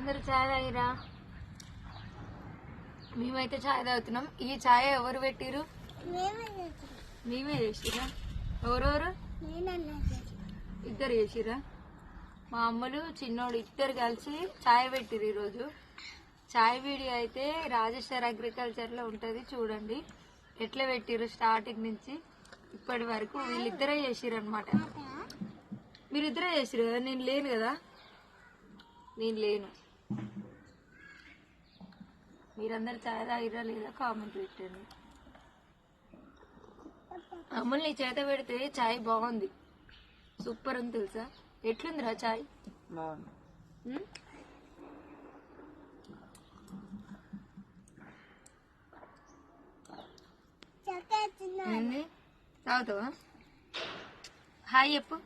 అందరూ చాయ్ తాగిరా? మేమైతే చాయ్ తాగుతున్నాం. ఈ చాయ్ ఎవరు పెట్టిరు? మేమే చేసిరా. ఎవరెవరు? ఇద్దరు చేసిరా. మా అమ్మలు చిన్నోడు ఇద్దరు కలిసి చాయ్ పెట్టిరు ఈరోజు. చాయ్ వీడియో అయితే రాజేశ్వర్ అగ్రికల్చర్ లో ఉంటది, చూడండి ఎట్లా పెట్టిరు స్టార్టింగ్ నుంచి ఇప్పటి వరకు. వీళ్ళిద్దరే చేసిరు అనమాట. మీరిద్దరే చేసిరు కదా, నేను లేను కదా. నేను లేను. మీరందరు చాయ్ తాగిరా లేదా కామెంట్ పెట్టండి. అమ్ములు నీ చేత పెడితే చాయ్ బాగుంది, సూపర్ ఉంది తెలుసా. ఎట్లుందిరా చాయ్? తాగుతావా? హాయ్ చెప్పు.